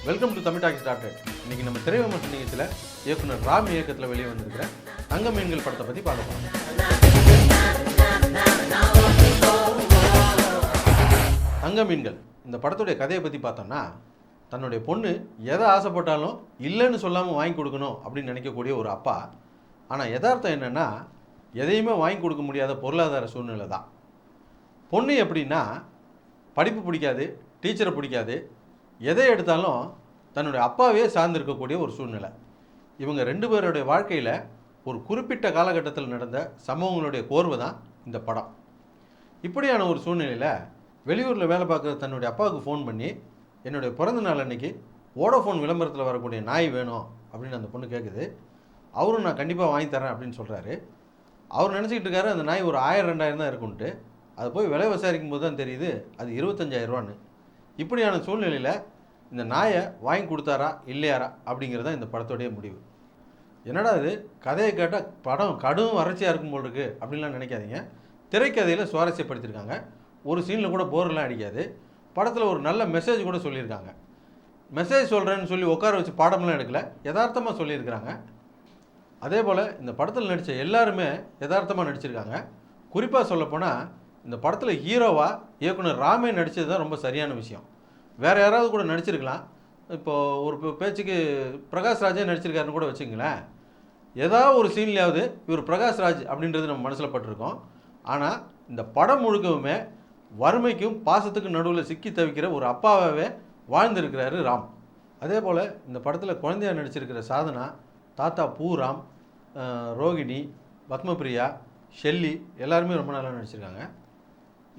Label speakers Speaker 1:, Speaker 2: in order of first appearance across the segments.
Speaker 1: Welcome to Tamil talkies doctor. இன்னைக்கு நம்ம திரை விமர்சன நிகழ்ச்சியில் இயக்குனர் ராம் இயக்கத்தில் வெளியே வந்திருக்கிற தங்க மீன்கள் படத்தை பற்றி பார்க்க போகிறோம். தங்க மீன்கள் இந்த படத்துடைய கதையை பற்றி பார்த்தோம்னா, தன்னுடைய பொண்ணு எதை ஆசைப்பட்டாலும் இல்லைன்னு சொல்லாமல் வாங்கி கொடுக்கணும் அப்படின்னு நினைக்கக்கூடிய ஒரு அப்பா. ஆனால் யதார்த்தம் என்னென்னா, எதையுமே வாங்கி கொடுக்க முடியாத பொருளாதார சூழ்நிலை தான். பொண்ணு எப்படின்னா, படிப்பு பிடிக்காது, டீச்சரை பிடிக்காது, எதை எடுத்தாலும் தன்னுடைய அப்பாவே சார்ந்திருக்கக்கூடிய ஒரு சூழ்நிலை. இவங்க ரெண்டு பேருடைய வாழ்க்கையில் ஒரு குறிப்பிட்ட காலகட்டத்தில் நடந்த சம்பவங்களுடைய கோர்வை தான் இந்த படம். இப்படியான ஒரு சூழ்நிலையில் வெளியூரில் வேலை பார்க்குற தன்னுடைய அப்பாவுக்கு ஃபோன் பண்ணி, என்னுடைய பிறந்த நாள் அன்றைக்கி வோடோஃபோன் விளம்பரத்தில் வரக்கூடிய நாய் வேணும் அப்படின்னு அந்த பொண்ணு கேட்குது. அவரும் நான் கண்டிப்பாக வாங்கி தரேன் அப்படின்னு சொல்கிறாரு. அவர் நினச்சிக்கிட்டு இருக்காரு அந்த நாய் ஒரு 1000-2000 தான் இருக்குன்ட்டு. அதை போய் விலை விசாரிக்கும் போது தான் தெரியுது அது 25,000 ரூபான்னு. இப்படியான சூழ்நிலையில் இந்த நாயை வாங்கி கொடுத்தாரா இல்லையாரா அப்படிங்கிறது தான் இந்த படத்தோடைய முடிவு. என்னடா இது கதையை கேட்டால் படம் கடும் வறட்சியாக இருக்கும் போல் இருக்குது அப்படின்லாம் நினைக்காதீங்க. திரைக்கதையில் சுவாரஸ்யப்படுத்தியிருக்காங்க. ஒரு சீனில் கூட போரெல்லாம் அடிக்காது. படத்தில் ஒரு நல்ல மெசேஜ் கூட சொல்லியிருக்காங்க. மெசேஜ் சொல்கிறேன்னு சொல்லி உட்கார வச்சு பாடமெல்லாம் எடுக்கல, யதார்த்தமாக சொல்லியிருக்கிறாங்க. அதே போல் இந்த படத்தில் நடித்த எல்லாருமே யதார்த்தமாக நடிச்சிருக்காங்க. குறிப்பாக சொல்லப்போனால் இந்த படத்தில் ஹீரோவாக இயக்குனர் ராமே நடித்தது தான் ரொம்ப சரியான விஷயம். வேறு யாராவது கூட நடிச்சிருக்கலாம். இப்போது ஒரு பேச்சுக்கு பிரகாஷ்ராஜே நடிச்சிருக்காருன்னு கூட வச்சுங்களேன். ஏதாவது ஒரு சீன்லையாவது இவர் பிரகாஷ்ராஜ் அப்படின்றது நம்ம மனசில் பட்டிருக்கோம். ஆனால் இந்த படம் முழுக்கவுமே வறுமைக்கும் பாசத்துக்கும் நடுவில் சிக்கி தவிக்கிற ஒரு அப்பாவே வாழ்ந்திருக்கிறாரு ராம். அதே போல் இந்த படத்தில் குழந்தையாக நடிச்சிருக்கிற சாதனா, தாத்தா பூராம், ரோகிணி, பத்மபிரியா, ஷெல்லி எல்லாருமே ரொம்ப நல்லா நடிச்சிருக்காங்க.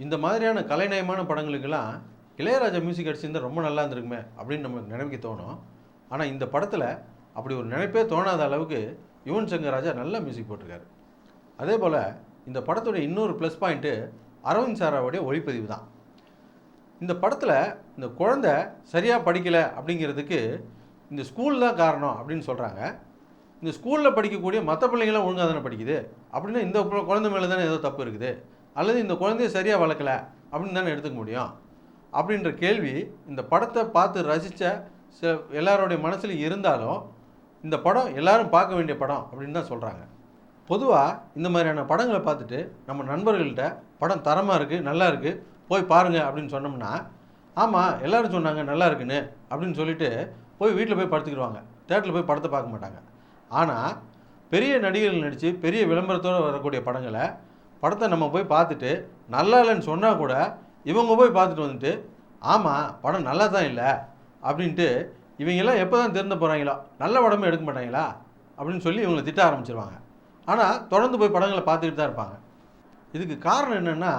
Speaker 1: இந்த மாதிரியான கலைநயமான படங்களுக்கெல்லாம் இளையராஜா மியூசிக் அடிச்சிருந்தால் ரொம்ப நல்லா இருந்திருக்குமே அப்படின்னு நமக்கு நினைக்க தோணும். ஆனால் இந்த படத்தில் அப்படி ஒரு நினைப்பே தோணாத அளவுக்கு யுவன் சங்கர் ராஜா நல்லா மியூசிக் போட்டிருக்காரு. அதே போல் இந்த படத்துடைய இன்னொரு ப்ளஸ் பாயிண்ட்டு அரவிந்த் சாராவுடைய ஒளிப்பதிவு தான். இந்த படத்தில் இந்த குழந்தை சரியாக படிக்கலை அப்படிங்கிறதுக்கு இந்த ஸ்கூல் தான் காரணம் அப்படின்னு சொல்கிறாங்க. இந்த ஸ்கூலில் படிக்கக்கூடிய மற்ற பிள்ளைங்களாம் ஒழுங்காக தானே படிக்குது, அப்படின்னா இந்த குழந்தை மேலே தானே ஏதோ தப்பு இருக்குது, அல்லது இந்த குழந்தைய சரியாக வளர்க்கலை அப்படின்னு தானே எடுத்துக்க முடியும் அப்படின்ற கேள்வி இந்த படத்தை பார்த்து ரசித்த எல்லாருடைய மனசுலையும் இருந்தாலும் இந்த படம் எல்லாரும் பார்க்க வேண்டிய படம் அப்படின்னு தான் சொல்கிறாங்க. பொதுவாக இந்த மாதிரியான படங்களை பார்த்துட்டு நம்ம நண்பர்கள்ட்ட படம் தரமாக இருக்குது, நல்லா இருக்குது, போய் பாருங்கள் அப்படின்னு சொன்னோம்னா, ஆமாம் எல்லோரும் சொன்னாங்க நல்லா இருக்குன்னு அப்படின்னு சொல்லிட்டு போய் வீட்டில் போய் படுத்துக்கிடுவாங்க. தேட்டரில் போய் படத்தை பார்க்க மாட்டாங்க. ஆனால் பெரிய நடிகர்கள் நடித்து பெரிய விளம்பரத்தோடு வரக்கூடிய படத்தை நம்ம போய் பார்த்துட்டு நல்லா இல்லைன்னு சொன்னால் கூட இவங்க போய் பார்த்துட்டு வந்துட்டு, ஆமாம் படம் நல்லா தான் இல்லை அப்படின்ட்டு இவங்கெல்லாம் எப்போ தான் திருந்த போகிறாங்களோ, நல்ல படமே எடுக்க மாட்டாங்களா அப்படின்னு சொல்லி இவங்களை திட்ட ஆரம்பிச்சிருவாங்க. ஆனால் தொடர்ந்து போய் படங்களை பார்த்துக்கிட்டு தான் இருப்பாங்க. இதுக்கு காரணம் என்னென்னா,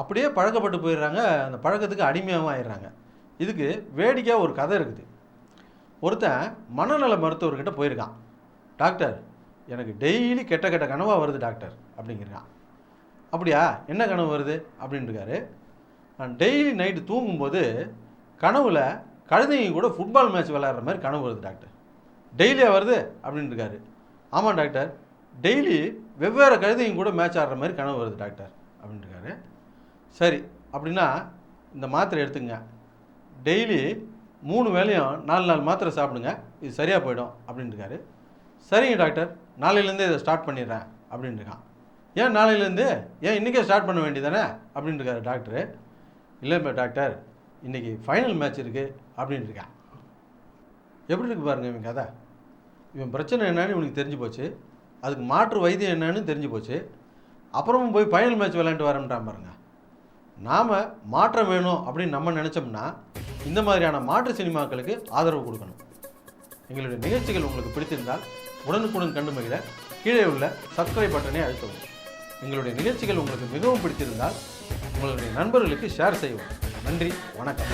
Speaker 1: அப்படியே பழக்கப்பட்டு போயிடுறாங்க, அந்த பழக்கத்துக்கு அடிமையாகவும் ஆயிடுறாங்க. இதுக்கு வேடிக்கையாக ஒரு கதை இருக்குது. ஒருத்தன் மனநல மருத்துவர்கிட்ட போயிருக்கான். டாக்டர், எனக்கு டெய்லி கெட்ட கெட்ட கனவாக வருது டாக்டர் அப்படிங்கிறான். அப்படியா, என்ன கனவு வருது அப்படின்னு இருக்காரு. நான் டெய்லி நைட்டு தூங்கும்போது கனவில் கழுதைங்க கூட ஃபுட்பால் மேட்ச் விளையாடுற மாதிரி கனவு வருது டாக்டர். டெய்லியாக வருது அப்படின்னு இருக்காரு. ஆமாம் டாக்டர், டெய்லி வெவ்வேறு கழுதைங்க கூட மேட்ச் ஆடுற மாதிரி கனவு வருது டாக்டர் அப்படின்னு இருக்காரு. சரி, அப்படின்னா இந்த மாத்திரை எடுத்துங்க, டெய்லி 3 வேளையும் 4 மாத்திரை சாப்பிடுங்க, இது சரியாக போயிடும் அப்படின்னு இருக்காரு. சரிங்க டாக்டர், நாளையிலேருந்தே இதை ஸ்டார்ட் பண்ணிடுறேன் அப்படின்னு இருக்கான். ஏன் நாளையிலேருந்து, ஏன் இன்றைக்கே ஸ்டார்ட் பண்ண வேண்டியதானே அப்படின்னு இருக்காரு டாக்டரு. இல்லை டாக்டர், இன்றைக்கி ஃபைனல் மேட்ச் இருக்குது அப்படின்னு இருக்கான். எப்படி இருக்கு பாருங்கள் இவன் கதை. இவன் பிரச்சனை என்னன்னு இவனுக்கு தெரிஞ்சு போச்சு, அதுக்கு மாற்று வைத்தியம் என்னன்னு தெரிஞ்சு போச்சு, அப்புறமும் போய் ஃபைனல் மேட்ச் விளையாண்டு வரேன்ட்டான் பாருங்க. நாம் மாற்றம் வேணும் அப்படின்னு நம்ம நினச்சோம்னா இந்த மாதிரியான மாற்று சினிமாக்களுக்கு ஆதரவு கொடுக்கணும். எங்களுடைய நிகழ்ச்சிகள் உங்களுக்கு பிடித்திருந்தால் உடனுக்குடன் கண்டு மகிழ கீழே உள்ள சப்ஸ்கிரைப் பட்டனை அழுத்தவும். எங்களுடைய நிகழ்ச்சிகள் உங்களுக்கு மிகவும் பிடித்திருந்தால் உங்களுடைய நண்பர்களுக்கு ஷேர் செய்யவும். நன்றி, வணக்கம்.